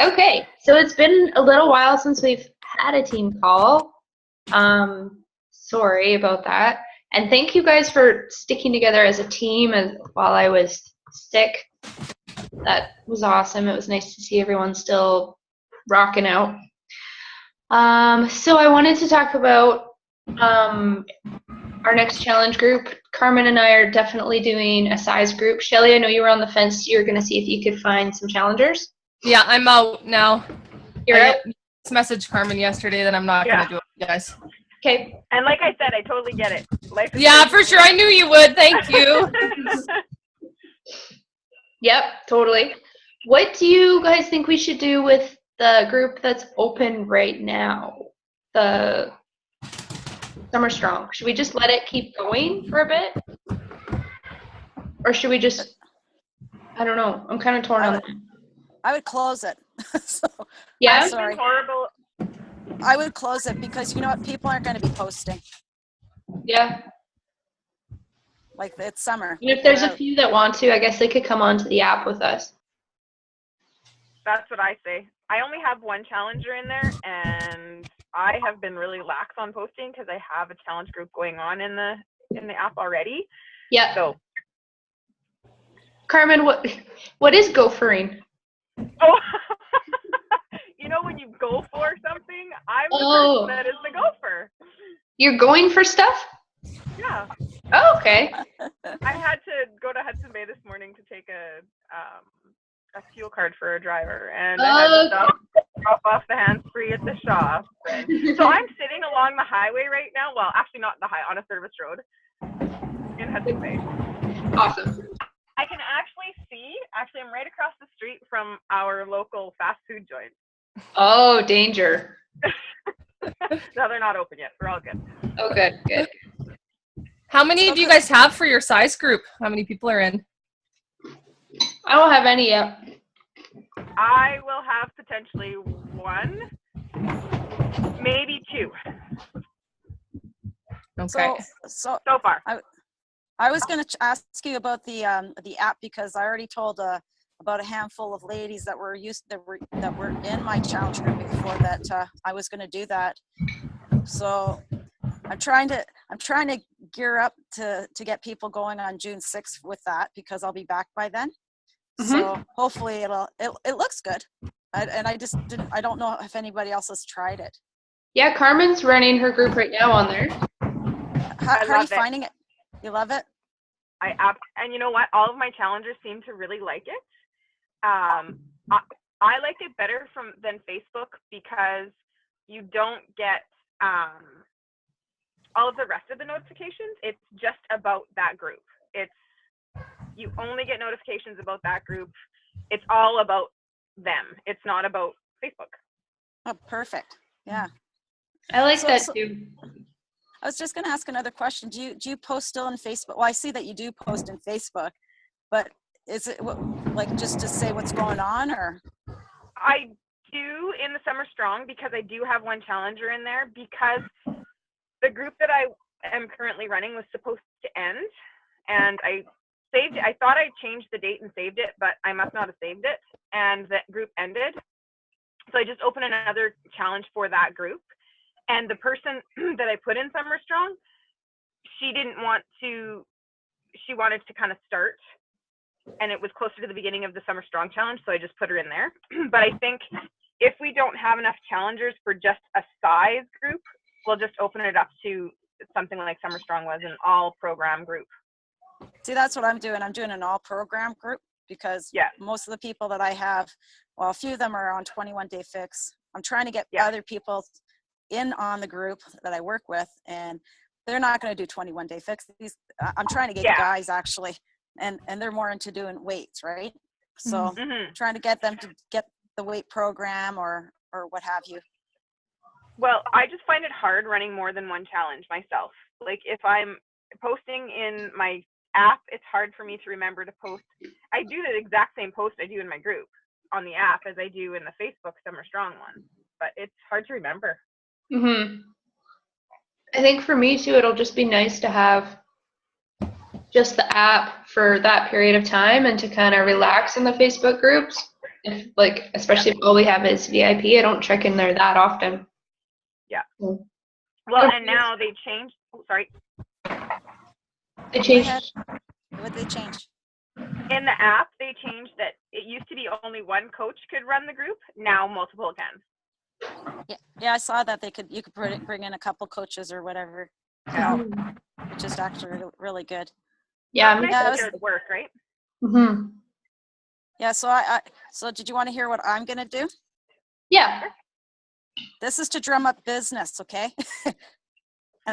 Okay, so it's been a little while since we've had a team call. Sorry about that. And thank you guys for sticking together as a team while I was sick. That was awesome. It was nice to see everyone still rocking out. So I wanted to talk about our next challenge group. Carmen and I are definitely doing a size group. Shelly, I know you were on the fence. You were going to see if you could find some challengers. Yeah, I'm out now. You're out? I messaged Carmen yesterday that I'm not going to do it, guys. Okay. And like I said, I totally get it. Life is Yeah, for sure. I knew you would. Thank you. Yep, totally. What do you guys think we should do with the group that's open right now? The Summer Strong. Should we just let it keep going for a bit? Or should we just, I don't know. I'm kind of torn on that. I would close it. So, Yeah? I'm sorry. Horrible. I would close it because you know what? People aren't going to be posting. Yeah. Like it's summer. And if there's a few that want to, I guess they could come onto the app with us. That's what I say. I only have one challenger in there, and I have been really lax on posting because I have a challenge group going on in the app already. Yeah. So, Carmen, what is gophering? oh, you know when you go for something, I'm the person that is the gopher. You're going for stuff? Yeah. Oh, okay. I had to go to Hudson Bay this morning to take a fuel card for a driver, and I had to drop off the hands-free at the shop. So I'm sitting along the highway right now. Well, actually not on a service road in Hudson Bay. Awesome. I can actually I'm right across the street from our local fast food joint. Oh, danger. No, they're not open yet. We're all good. Oh, good. How many do you guys have for your size group? How many people are in? I don't have any yet. I will have potentially one, maybe two. Okay. So far. I was going to ask you about the app because I already told about a handful of ladies that were in my challenge group before that I was going to do that. So I'm trying to gear up to get people going on June 6th with that because I'll be back by then. Mm-hmm. So hopefully it looks good. I don't know if anybody else has tried it. Yeah, Carmen's running her group right now on there. How are you finding it? You love it? And you know what? All of my challengers seem to really like it. I like it better than Facebook because you don't get all of the rest of the notifications. It's just about that group. You only get notifications about that group. It's all about them. It's not about Facebook. Oh, perfect. Yeah. I like that too. I was just going to ask another question. Do you post still on Facebook? Well, I see that you do post in Facebook, but is it like just to say what's going on, or? I do in the Summer Strong because I do have one challenger in there because the group that I am currently running was supposed to end, and I saved it. I thought I changed the date and saved it, but I must not have saved it, and that group ended. So I just opened another challenge for that group. And the person that I put in Summer Strong, she wanted to kind of start, and it was closer to the beginning of the Summer Strong challenge, so I just put her in there. But I think if we don't have enough challengers for just a size group, we'll just open it up to something like Summer Strong was, an all program group. See, that's what I'm doing. I'm doing an all program group because most of the people that I have, well, a few of them are on 21-day fix. I'm trying to get other people in on the group that I work with, and they're not going to do 21-day fix. I'm trying to get guys actually, and they're more into doing weights, right? So trying to get them to get the weight program or what have you. Well, I just find it hard running more than one challenge myself. Like if I'm posting in my app, it's hard for me to remember to post. I do the exact same post I do in my group on the app as I do in the Facebook Summer Strong one, but it's hard to remember. I think for me too, it'll just be nice to have just the app for that period of time and to kind of relax in the Facebook groups. If, like, especially if all we have is VIP, I don't check in there that often. Yeah. So, Well, and now they changed. Oh, sorry. they Go changed. ahead. What did they change? In the app, they changed that it used to be only one coach could run the group. Now multiple can. Yeah, I saw that you could bring in a couple coaches or whatever, Yeah. which is actually really good. Yeah. It's nice Yeah, to I was- share the work, right? Mm-hmm. Yeah, so did you want to hear what I'm gonna do? Yeah. This is to drum up business, okay? And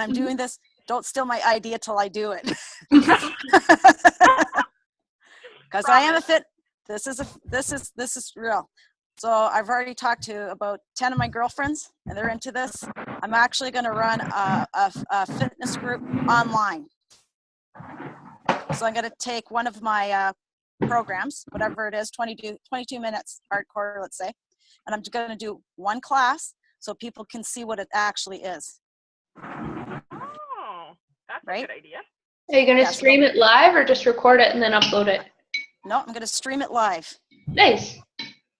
I'm doing this. Don't steal my idea till I do it. Because I am a fit. This is real. So I've already talked to about 10 of my girlfriends, and they're into this. I'm actually going to run a fitness group online. So I'm going to take one of my programs, whatever it is, 22 minutes hardcore, let's say, and I'm going to do one class so people can see what it actually is. Oh, that's Right? a good idea. Are you going to Yeah, so- stream it live or just record it and then upload it? No, I'm going to stream it live. Nice.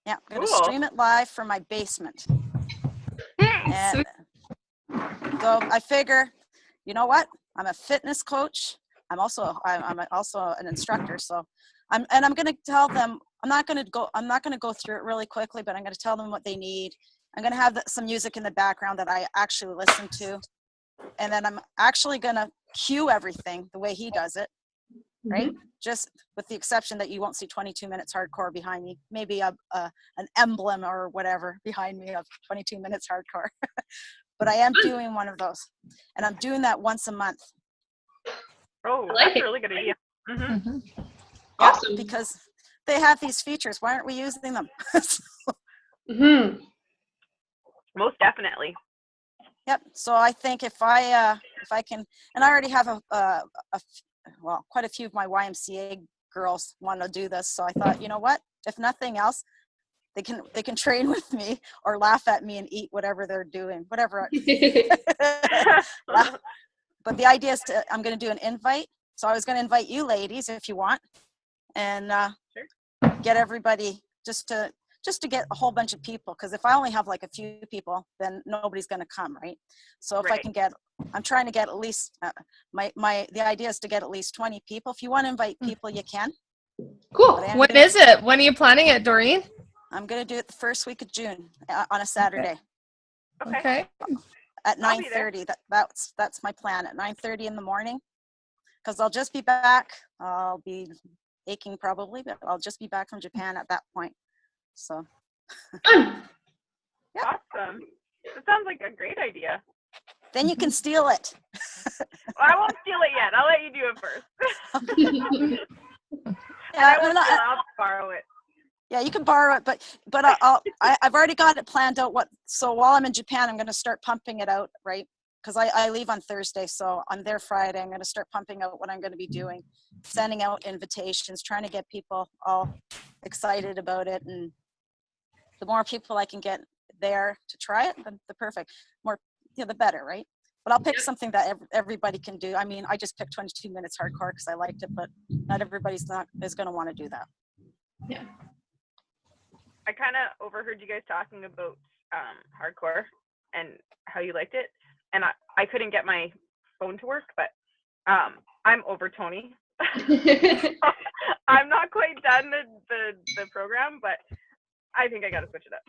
Yeah, I'm going to Cool. stream it live from my basement. And Sweet. so I figure, you know what? I'm a fitness coach. I'm also an instructor. So I'm going to tell them, I'm not going to go through it really quickly, but I'm going to tell them what they need. I'm going to have some music in the background that I actually listen to. And then I'm actually going to cue everything the way he does it, right? Just with the exception that you won't see 22 minutes hardcore behind me, maybe an emblem or whatever behind me of 22 minutes hardcore. But I am doing one of those, and I'm doing that once a month. Oh, I like that's it. a really good idea. Mhm. Yeah, Awesome. because they have these features. Why aren't we using them? Mm-hmm. Most definitely. Yep. So I think if I can, and I already have quite a few of my YMCA girls want to do this. So I thought, you know what? If nothing else, they can train with me or laugh at me and eat whatever they're doing, whatever. But the idea is I'm going to do an invite. So I was going to invite you ladies if you want, and get everybody just to get a whole bunch of people. Because if I only have like a few people, then nobody's going to come, right? So if I can I'm trying to get at least the idea is to get at least 20 people. If you want to invite people, you can. Cool. But I am When is it? When are you planning it, Doreen? I'm going to do it the first week of June on a Saturday Okay. Okay. at I'll be there. 9:30. That's my plan, at 9:30 in the morning. Because I'll just be back. I'll be aching probably, but I'll just be back from Japan at that point. So Fun. Awesome. That sounds like a great idea. then you can steal it. Well, I won't steal it yet. I'll let you do it first. Yeah, I won't steal it. I'll borrow it. yeah, you can borrow it, but I've already got it planned out. So while I'm in Japan, I'm going to start pumping it out, right? Because I leave on Thursday, so I'm there Friday. I'm going to start pumping out what I'm going to be doing, sending out invitations, trying to get people all excited about it. And the more people I can get there to try it, the perfect. The better, right? But I'll pick something that everybody can do. I mean, I just picked 22 minutes hardcore because I liked it, but not everybody's is going to want to do that. Yeah. I kind of overheard you guys talking about hardcore and how you liked it, and I couldn't get my phone to work, but I'm over Tony. I'm not quite done the program, but I think I got to switch it up.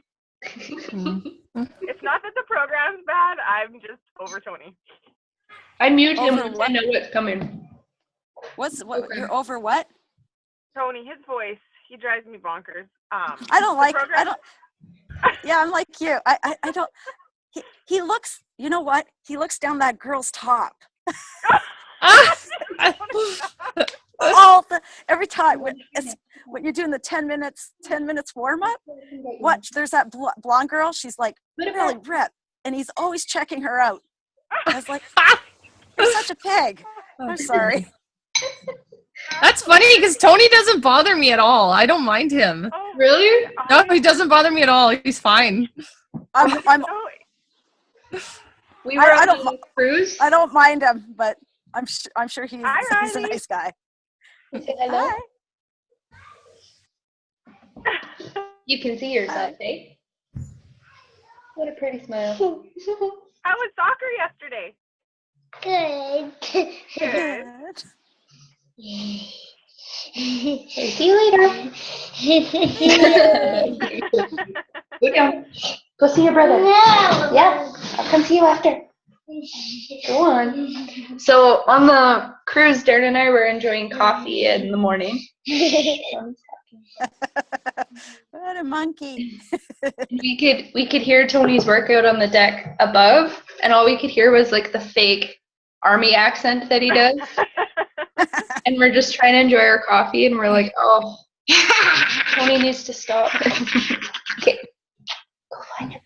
It's not that the program's bad. I'm just over Tony. I mute him Over once I what? know what's coming. You're over what? Tony, his voice, he drives me bonkers. I don't like. program- I don't. Yeah, I'm like you. I don't. He looks. You know what? He looks down that girl's top. Every time when you're doing the 10 minutes warm up. Watch. There's that blonde girl. She's like really ripped, and he's always checking her out. I was like, you're such a pig. I'm sorry. That's funny because Tony doesn't bother me at all. I don't mind him. Oh, Really? No, he doesn't bother me at all. He's fine. I'm oh, We were I on don't- a cruise. I don't mind him, but I'm sure he's Hi, a Riley. nice guy. Hello. Hi. You can see yourself, eh? What a pretty smile. How was soccer yesterday? Good. Good. See you later. Go down. Go see your brother. No. Yeah, I'll come see you after. Go on. So on the cruise, Darren and I were enjoying coffee in the morning. What a monkey. We could hear Tony's workout on the deck above, and all we could hear was like the fake army accent that he does. And we're just trying to enjoy our coffee, and we're like, oh, Tony needs to stop. Okay, go find your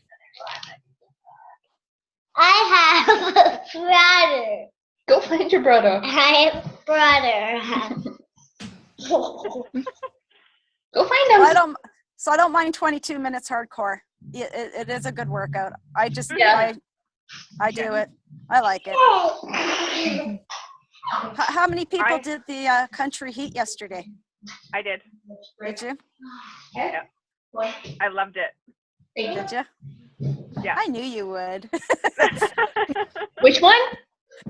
I have a brother. Go find your brother. I have a brother. Go find him. I don't mind 22 minutes hardcore. It is a good workout. I just, Yeah. I do it. I like it. How many people did the country heat yesterday? I did. Did you? Yeah. I loved it. Did you? Yeah. I knew you would. Which one?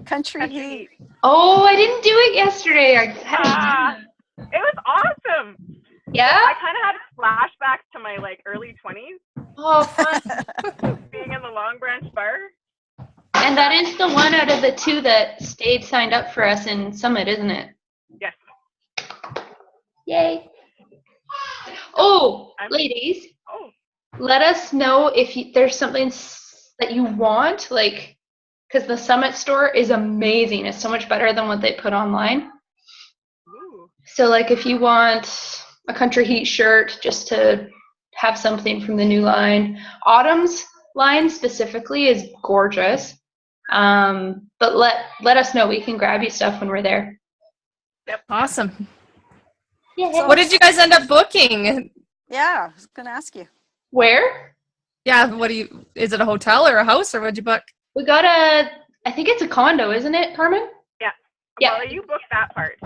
Country heat. Oh, I didn't do it yesterday. It was awesome. Yeah? I kind of had flashbacks to my like early 20s, Oh, fun. being in the Long Branch bar. And that is the one out of the two that stayed signed up for us in Summit, isn't it? Yes. Yay. Oh, ladies, Oh. let us know if there's something that you want, like, because the Summit store is amazing. It's so much better than what they put online. Ooh. So, like, if you want a Country Heat shirt just to have something from the new line. Autumn's line specifically is gorgeous. But let us know. We can grab you stuff when we're there. Awesome. Yeah. What did you guys end up booking? Yeah, I was going to ask you. Where? Yeah, is it a hotel or a house, or what'd you book? We got I think it's a condo, isn't it, Carmen? Yeah. Yeah. Well, you booked that part.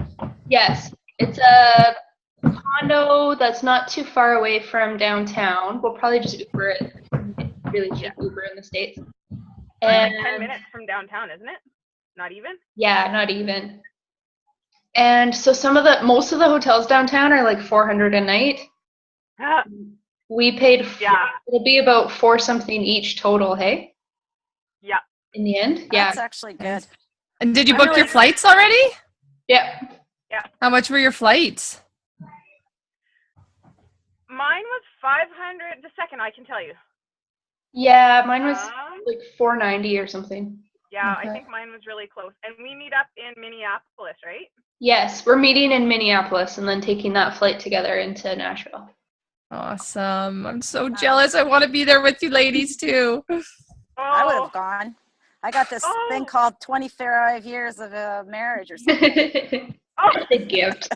Yes. It's a condo that's not too far away from downtown. We'll probably just Uber it. Really cheap Uber in the States. Like 10 minutes from downtown, isn't it? Not even? Yeah, not even. And so most of the hotels downtown are like $400 a night. We paid, Yeah. it'll be about $4 something each total, hey? Yeah. In the end? Yeah. That's actually good. And did you I book really your like- flights already? Yeah. How much were your flights? Mine was 500. The second, I can tell you. Yeah, mine was Um, like $490 or something. Yeah, Okay. I think mine was really close. And we meet up in Minneapolis, right? Yes, we're meeting in Minneapolis and then taking that flight together into Nashville. Awesome. I'm so jealous. I want to be there with you ladies too. I would Oh, have gone. I got this Oh. thing called 25 years of marriage or something. oh. A gift.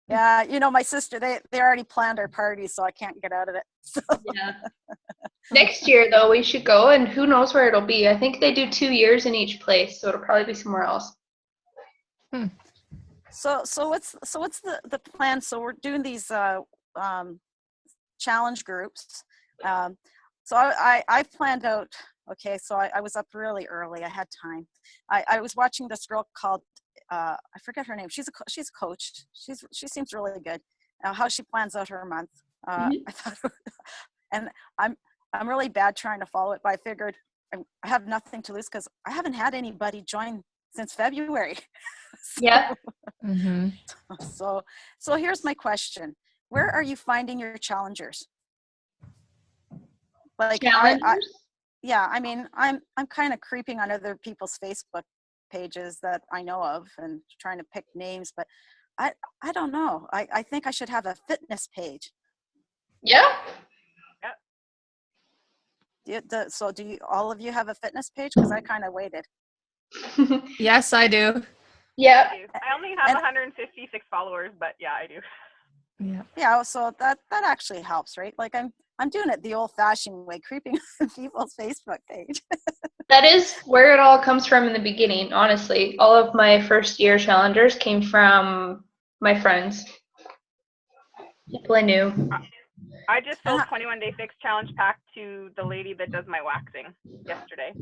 Yeah, you know, my sister, they already planned our party, so I can't get out of it. So, Yeah. Next year, though, we should go, and who knows where it'll be. I think they do 2 years in each place, so it'll probably be somewhere else. so what's the plan? So we're doing these challenge groups. So I've planned out. Okay, so I was up really early. I had time. I was watching this girl called I forget her name. She's a coach. She seems really good. How she plans out her month. I thought, and I'm really bad trying to follow it, but I figured I have nothing to lose because I haven't had anybody join since February. Yeah. Mm-hmm. So here's my question: where are you finding your challengers? Like Challengers? yeah, I mean, I'm kind of creeping on other people's Facebook pages that I know of and trying to pick names, but I don't know. I think I should have a fitness page. Yeah. So do you, all of you have a fitness page? Because I kind of waited. Yes, I do. Yeah. I do. I only have And- 156 followers, but yeah, I do. Yeah. Yeah, so that actually helps, right? Like I'm doing it the old-fashioned way, creeping on people's Facebook page. That is where it all comes from in the beginning, honestly. All of my first year challengers came from my friends. People I knew. I just sold 21 Day Fix Challenge pack to the lady that does my waxing yesterday.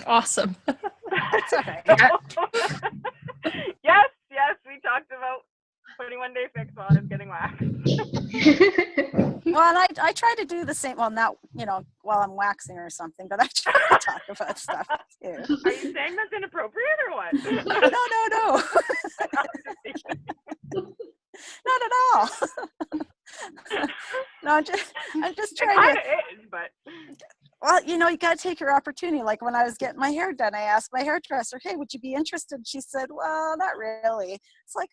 Awesome. That's all right. Yes, we talked about 21 Day Fix while I was getting waxed. Well, and I try to do the same. Well, not while I'm waxing or something, but I try to talk about stuff too. Are you saying that's inappropriate or what? No. Not at all. No, I'm just It trying kind to. of is, but Well, you got to take your opportunity. Like when I was getting my hair done, I asked my hairdresser, "Hey, would you be interested?" She said, "Well, not really." It's like,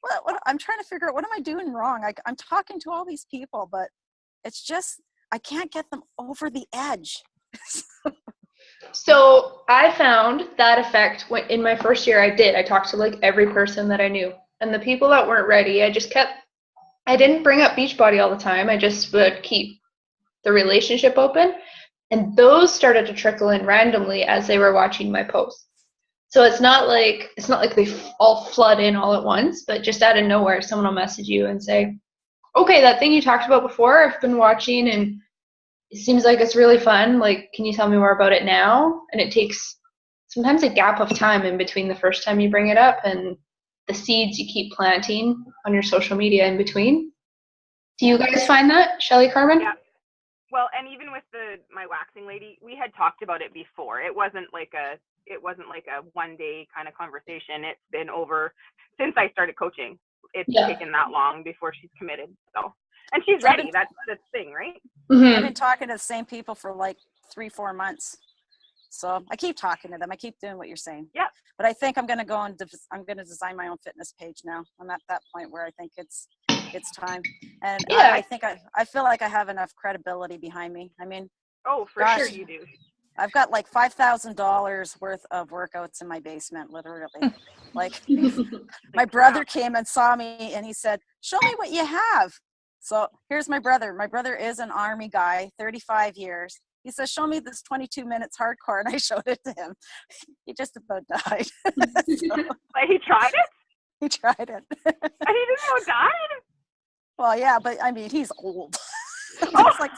what? I'm trying to figure out what am I doing wrong. I'm talking to all these people, but it's just I can't get them over the edge. So I found that effect in my first year. I talked to like every person that I knew, and the people that weren't ready, I didn't bring up Beachbody all the time. I just would keep the relationship open, and those started to trickle in randomly as they were watching my posts. So it's not like they all flood in all at once, but just out of nowhere, someone will message you and say, "Okay, that thing you talked about before, I've been watching, and it seems like it's really fun. Like, can you tell me more about it now?" And it takes sometimes a gap of time in between the first time you bring it up and the seeds you keep planting on your social media in between. Do you guys find that, Shelly, Carmen? yeah. Well, and even with my waxing lady, we had talked about it before. It wasn't like a one day kind of conversation. It's been over since I started coaching. It's taken that long before she's committed. So, and she's ready. That's the thing, right? Mm-hmm. I've been talking to the same people for like 3-4 months. So I keep talking to them. I keep doing what you're saying. Yeah. But I think I'm going to go and I'm going to design my own fitness page now. I'm at that point where I think it's time. And Yeah. I think I feel like I have enough credibility behind me. I mean, Oh, for gosh, sure you do. I've got like $5,000 worth of workouts in my basement, literally. Like my brother came and saw me and he said, "Show me what you have." So here's my brother. My brother is an Army guy, 35 years. He says, "Show me this 22 minutes hardcore." And I showed it to him. He just about died. So, But he tried it? he tried it. And he didn't know died? Well, yeah, but I mean, he's old. Oh. It's like,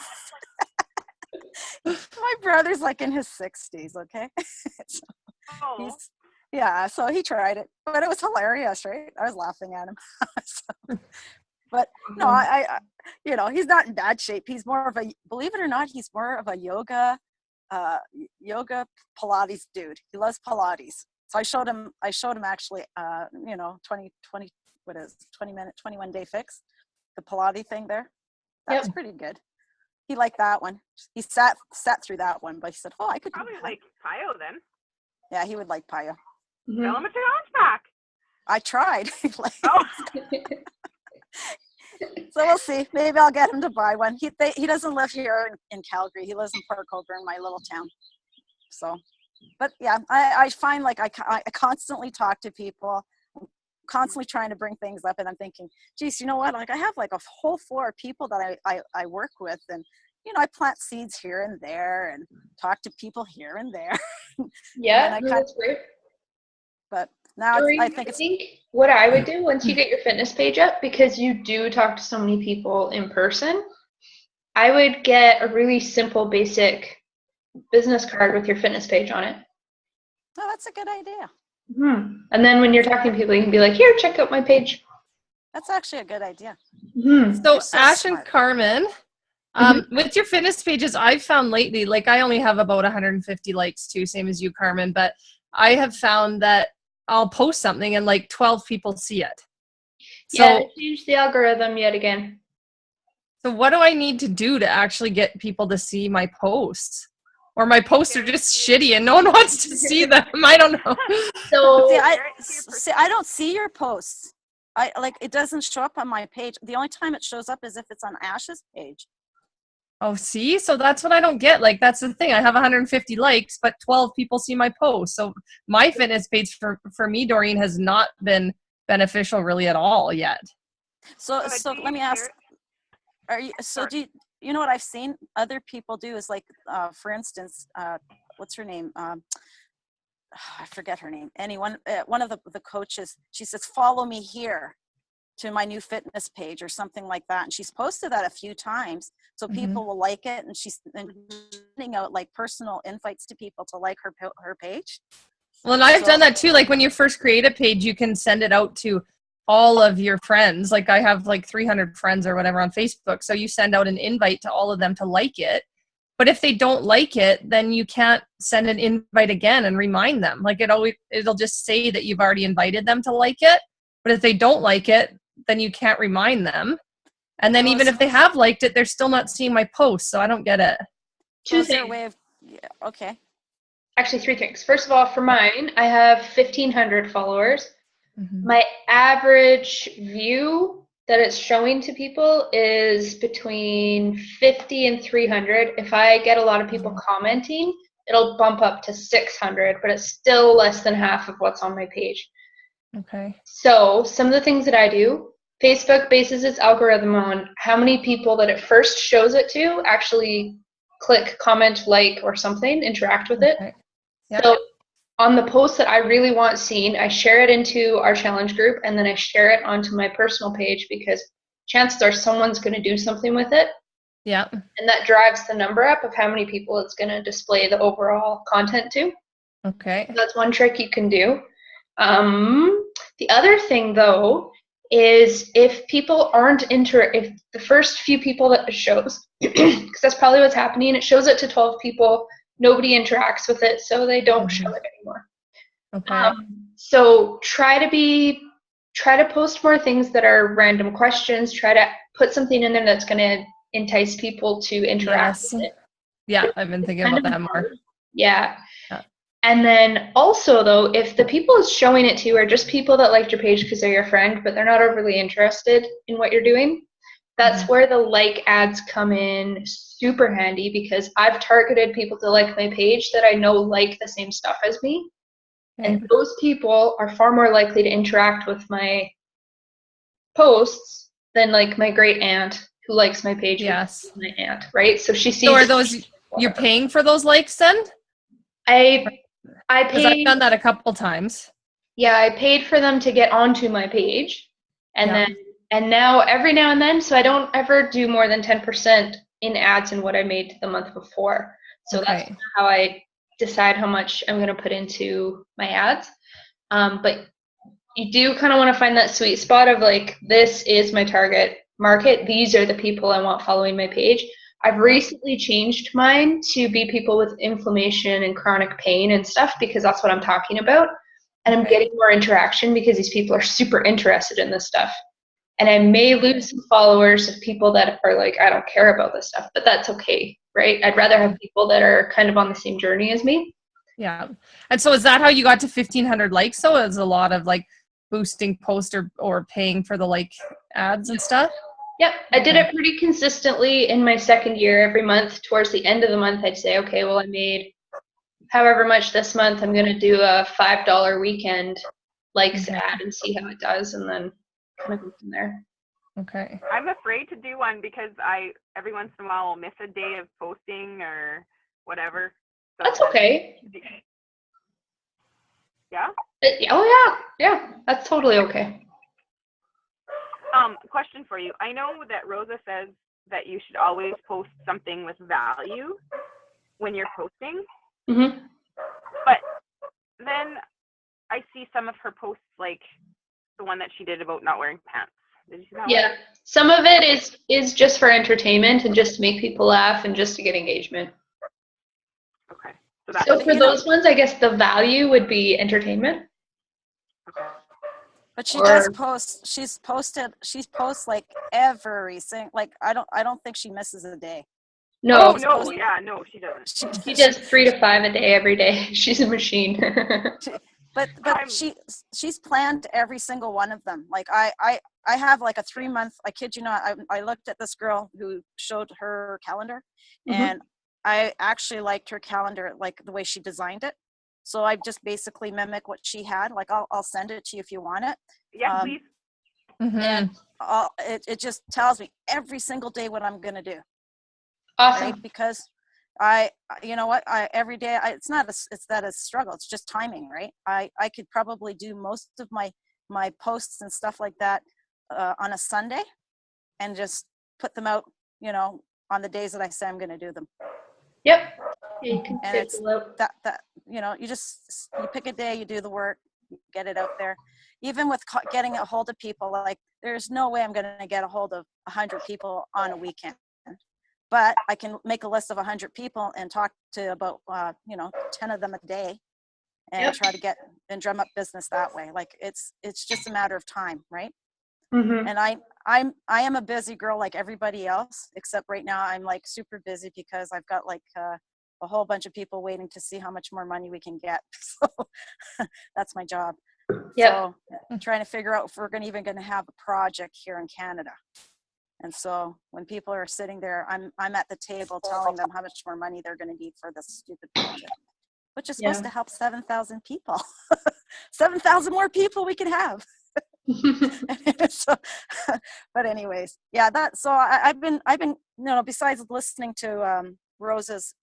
my brother's like in his 60s, okay? So Oh. yeah, so he tried it, but it was hilarious, right? I was laughing at him. So, but no, I he's not in bad shape. He's more of a, believe it or not, he's more of a yoga Pilates dude. He loves Pilates. So I showed him actually, 21 Day Fix, the Pilates thing there. That was pretty good. He liked that one. He sat through that one, but he said, "Oh, I could Probably like Pio then. Yeah, he would like Pio. Mm-hmm. Tell him a challenge pack. I tried. Oh. So we'll see. Maybe I'll get him to buy one. He doesn't live here in Calgary. He lives in Port Colborne, my little town. So, but yeah, I find like I constantly talk to people, constantly trying to bring things up, and I'm thinking, geez, you know what? Like I have like a whole floor of people that I work with, and I plant seeds here and there, and talk to people here and there. Yeah, that's great. But now I think what I would do once you get your fitness page up, because you do talk to so many people in person, I would get a really simple, basic business card with your fitness page on it. Oh, that's a good idea. Mm-hmm. And then when you're talking to people, you can be like, "Here, check out my page." That's actually a good idea. Mm-hmm. So Ash smart. and Carmen, with your fitness pages, I've found lately, like I only have about 150 likes too, same as you, Carmen, but I have found that I'll post something and like 12 people see it. So, Yeah, change the algorithm yet again. So what do I need to do to actually get people to see my posts? Or my posts are just shitty and no one wants to see them. I don't know. So I don't see your posts. It doesn't show up on my page. The only time it shows up is if it's on Ash's page. Oh, see? So that's what I don't get. Like, that's the thing. I have 150 likes, but 12 people see my post. So my fitness page for me, Doreen, has not been beneficial really at all yet. So let me ask, do you know what I've seen other people do is like, for instance, what's her name? I forget her name. One of the coaches, she says, "Follow me here." to my new fitness page or something like that. And she's posted that a few times, so Mhm. people will like it. And she's sending out like personal invites to people to like her page. Well, and I've So- done that too. Like when you first create a page, you can send it out to all of your friends. Like I have like 300 friends or whatever on Facebook. So you send out an invite to all of them to like it. But if they don't like it, then you can't send an invite again and remind them. Like it'll just say that you've already invited them to like it. But if they don't like it, then you can't remind them. And then Oh, even so- if they have liked it, they're still not seeing my post. So I don't get it. So Two is there a things. way of, yeah, okay. Actually, three things. First of all, for mine, I have 1,500 followers. Mhm. My average view that it's showing to people is between 50 and 300. If I get a lot of people commenting, it'll bump up to 600, but it's still less than half of what's on my page. Okay. So some of the things that I do, Facebook bases its algorithm on how many people that it first shows it to actually click, comment, like, or something, interact with it. Okay. Yeah. So on the post that I really want seen, I share it into our challenge group, and then I share it onto my personal page because chances are someone's going to do something with it, Yeah. and that drives the number up of how many people it's going to display the overall content to. Okay. That's one trick you can do. The other thing, though, is if people aren't if the first few people that it shows, because that's probably what's happening, it shows it to 12 people, nobody interacts with it, so they don't show it anymore. Okay. So try to post more things that are random questions. Try to put something in there that's going to entice people to interact Yes. with it. Yeah, I've been thinking Kind about of that more. hard. Yeah. Yeah. And then also, though, if the people it's showing it to are just people that liked your page because they're your friend, but they're not overly interested in what you're doing, that's where the like ads come in super handy, because I've targeted people to like my page that I know like the same stuff as me. Okay. And those people are far more likely to interact with my posts than like my great aunt who likes my page. Yes. Because she's my aunt, right? So she sees. So are those, you're paying for those likes then? I Because I've paid. done that a couple times. Yeah, I paid for them to get onto my page, and Yeah. and now every now and then, so I don't ever do more than 10% in ads in what I made the month before. So that's Okay. how I decide how much I'm going to put into my ads. But you do kind of want to find that sweet spot of like, this is my target market. These are the people I want following my page. I've recently changed mine to be people with inflammation and chronic pain and stuff, because that's what I'm talking about. And I'm Okay. getting more interaction because these people are super interested in this stuff. And I may lose some followers of people that are like, I don't care about this stuff, but that's okay, right? I'd rather have people that are kind of on the same journey as me. Yeah. And so is that how you got to 1,500 likes? So it's a lot of like boosting post or paying for the like ads and stuff? Yep, I did Okay. it pretty consistently in my second year. Every month, towards the end of the month, I'd say, okay, well, I made however much this month. I'm going to do a $5 weekend likes Okay. ad and see how it does, and then kind of go from there. Okay. I'm afraid to do one because I every once in a while will miss a day of posting or whatever. So That's okay. Yeah. Oh yeah, that's totally okay. Question for you. I know that Rosa says that you should always post something with value when you're posting, hmm but then I see some of her posts, like the one that she did about not wearing pants. Did you see that one? Yeah, some of it is just for entertainment and just to make people laugh and just to get engagement. Okay. So that's So for you know- those ones, I guess the value would be entertainment. okay. But she Or- does post. She posts like everything. Like I don't think she misses a day. No, Oh no, yeah, no, she doesn't. she does 3 to 5 a day every day. She's a machine. But I'm- she's planned every single one of them. Like I have like a 3-month. I kid you not. I looked at this girl who showed her calendar, Mhm. and I actually liked her calendar, like the way she designed it. So I just basically mimic what she had. Like I'll send it to you if you want it. Yeah, please. Mhm. And it just tells me every single day what I'm gonna do. Awesome. Right? Because you know what, every day it's that a struggle. It's just timing, right? I could probably do most of my posts and stuff like that on a Sunday and just put them out, you know, on the days that I say I'm going to do them. Yep. Yeah, you can And it's schedule out. that, you know, you pick a day, you do the work, you get it out there. Even with getting a hold of people, like there's no way I'm going to get a hold of 100 people on a weekend. But I can make a list of 100 people and talk to about, you know, 10 of them a day and Yep. try to get and drum up business that way. Like it's just a matter of time, right? Mm-hmm. And I am a busy girl like everybody else, except right now I'm like super busy because I've got like a whole bunch of people waiting to see how much more money we can get. So that's my job. Yep. So I'm trying to figure out if we're even going to have a project here in Canada. And so when people are sitting there, I'm at the table telling them how much more money they're going to need for this stupid project, which is supposed to help 7,000 people. 7,000 more people we could have. So, but anyways, yeah, so I've been, you know, besides listening to Rosa's,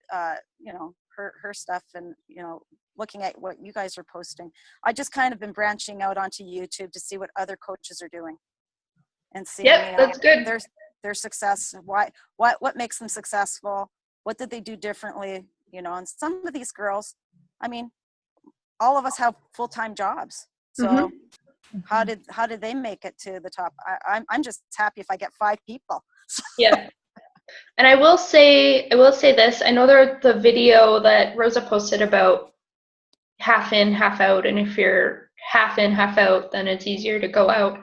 you know, her stuff and, you know, looking at what you guys are posting, I just kind of been branching out onto YouTube to see what other coaches are doing and see, Yep, you know, that's good. their success, what makes them successful, what did they do differently, you know. And some of these girls, I mean, all of us have full-time jobs, so Mm-hmm. how did they make it to the top? I'm just happy if I get 5 people. Yeah. And I will say this. I know the video that Rosa posted about half in, half out, and if you're half in, half out, then it's easier to go out.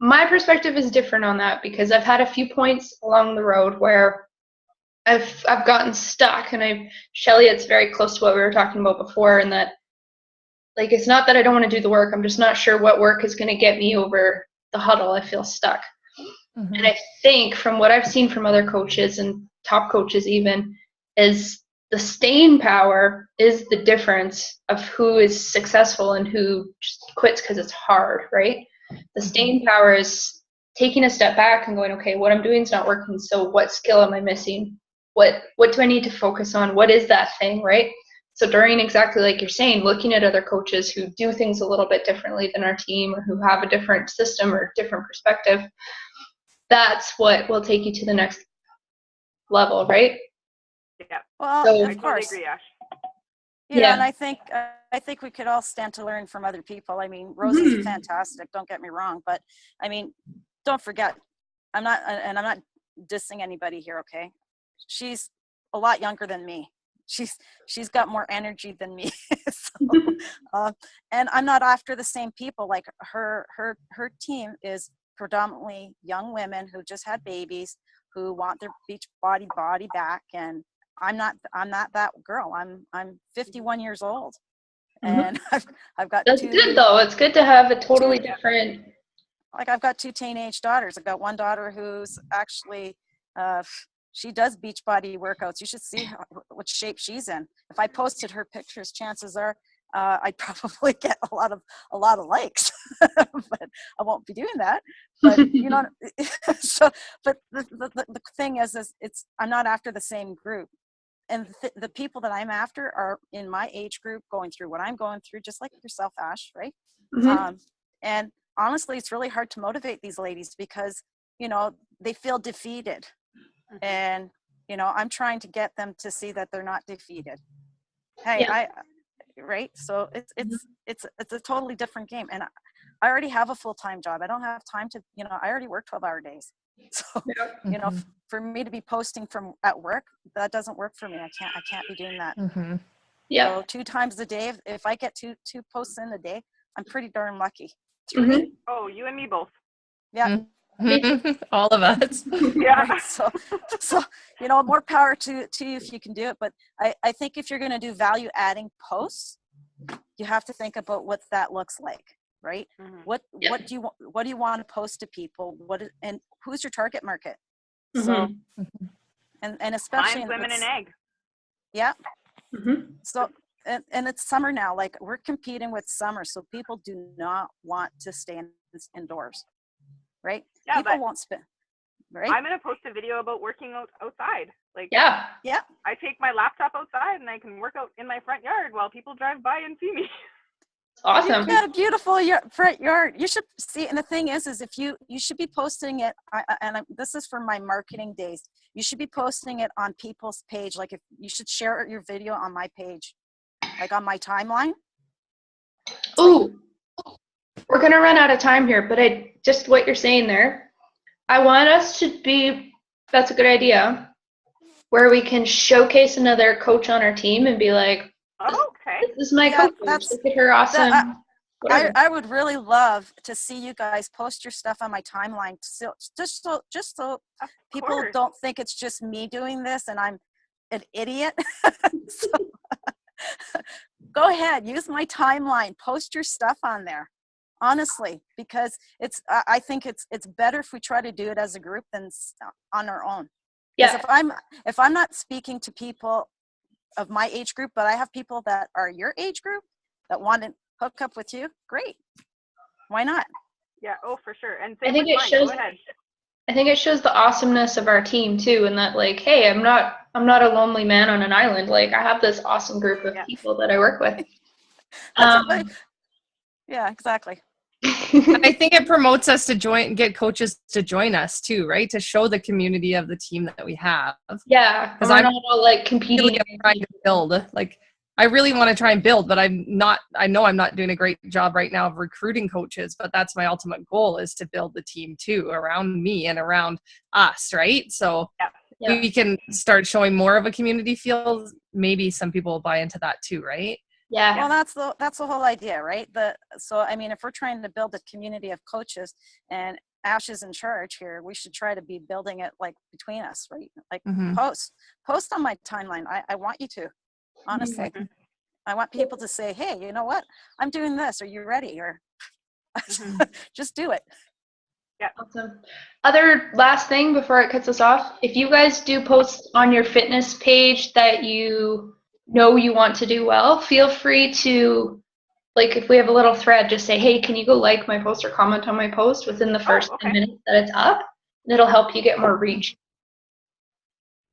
My perspective is different on that because I've had a few points along the road where I've gotten stuck, and Shelly, it's very close to what we were talking about before, and that like it's not that I don't want to do the work, I'm just not sure what work is going to get me over the huddle. I feel stuck. Mm-hmm. And I think from what I've seen from other coaches and top coaches even, is the staying power is the difference of who is successful and who just quits because it's hard, right? The staying power is taking a step back and going, okay, what I'm doing is not working, so what skill am I missing? What do I need to focus on? What is that thing, right? So during, exactly like you're saying, looking at other coaches who do things a little bit differently than our team or who have a different system or different perspective, that's what will take you to the next level, right? Yeah. Well, So- I of totally course. agree, Ash. You know, Yeah. and I think we could all stand to learn from other people. I mean, Rosa's Mhm. fantastic, don't get me wrong, but I mean, don't forget, I'm not dissing anybody here, okay? She's a lot younger than me. She's got more energy than me. So, and I'm not after the same people. Like her team is predominantly young women who just had babies, who want their beach body back, and I'm not that girl. I'm 51 years old, and I've got That's good though. It's good to have a totally different. like I've got 2 teenage daughters. I've got one daughter who's actually she does beach body workouts. You should see what shape she's in. If I posted her pictures, chances are I'd probably get a lot of likes, but I won't be doing that. But you know, so but the thing is it's I'm not after the same group, and the people that I'm after are in my age group, going through what I'm going through, just like yourself, Ash, right? Mhm. And honestly, it's really hard to motivate these ladies because, you know, they feel defeated. And, you know, I'm trying to get them to see that they're not defeated. Hey, Yeah. right? So it's a totally different game. And I already have a full-time job. I don't have time to, you know, I already work 12-hour days. So, you know, for me to be posting from at work, that doesn't work for me. I can't be doing that. Mm-hmm. Yeah. So 2 times a day, if I get two posts in a day, I'm pretty darn lucky. 3, Mhm. Oh, you and me both. yeah. All of us. Yeah. Right. So you know, more power to you if you can do it. But I think if you're going to do value adding posts, you have to think about what that looks like, right? Mhm. What Yeah. what do you want to post to people? And who's your target market? Mhm. So and especially Mine's women and egg. yeah. Mhm. So and it's summer now. Like we're competing with summer, so people do not want to stay indoors, right? Yeah, People but won't spend, right? I'm gonna post a video about working out outside. Like, Yeah. Yeah. I take my laptop outside and I can work out in my front yard while people drive by and see me. Awesome. You got a beautiful front yard. You should see, and the thing is if you should be posting it, this is for my marketing days. You should be posting it on people's page. Like if you should share your video on my page, like on my timeline. Ooh, we're gonna run out of time here, but just what you're saying there, I want us to be, that's a good idea, where we can showcase another coach on our team and be like, Oh, okay. this is my Yeah, coach, look at her awesome. whatever. I would really love to see you guys post your stuff on my timeline, just so Of people course. don't think it's just me doing this and I'm an idiot. So, go ahead, use my timeline, post your stuff on there, honestly, because I think it's better if we try to do it as a group than on our own. Yeah. If I'm not speaking to people of my age group, but I have people that are your age group that want to hook up with you, great. Why not? Yeah. Oh, for sure. And I same think with it mine. shows. Go ahead. I think it shows the awesomeness of our team too, and that like, hey, I'm not a lonely man on an island. Like I have this awesome group of Yeah. people that I work with. Yeah, exactly. I think it promotes us to get coaches to join us too, right? To show the community of the team that we have. Yeah, 'Cause we're I'm not all like competing. Really trying to build. Like I really want to try and build, but I know I'm not doing a great job right now of recruiting coaches, but that's my ultimate goal, is to build the team too around me and around us, right? So Yeah. we can start showing more of a community feel. Maybe some people will buy into that too, right? Yeah. Well, that's the whole idea, right? So I mean, if we're trying to build a community of coaches and Ash is in charge here, we should try to be building it like between us, right? Like Mhm. post on my timeline. I want you to, honestly. Okay. I want people to say, hey, you know what? I'm doing this. Are you ready? Or just do it. Awesome. Other last thing before it cuts us off, if you guys do post on your fitness page that you know you want to do well, feel free to, like if we have a little thread, just say, hey, can you go like my post or comment on my post within the first 10 minutes that it's up? And it'll help you get more reach.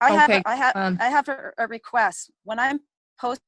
I Okay, have a request. When I'm posting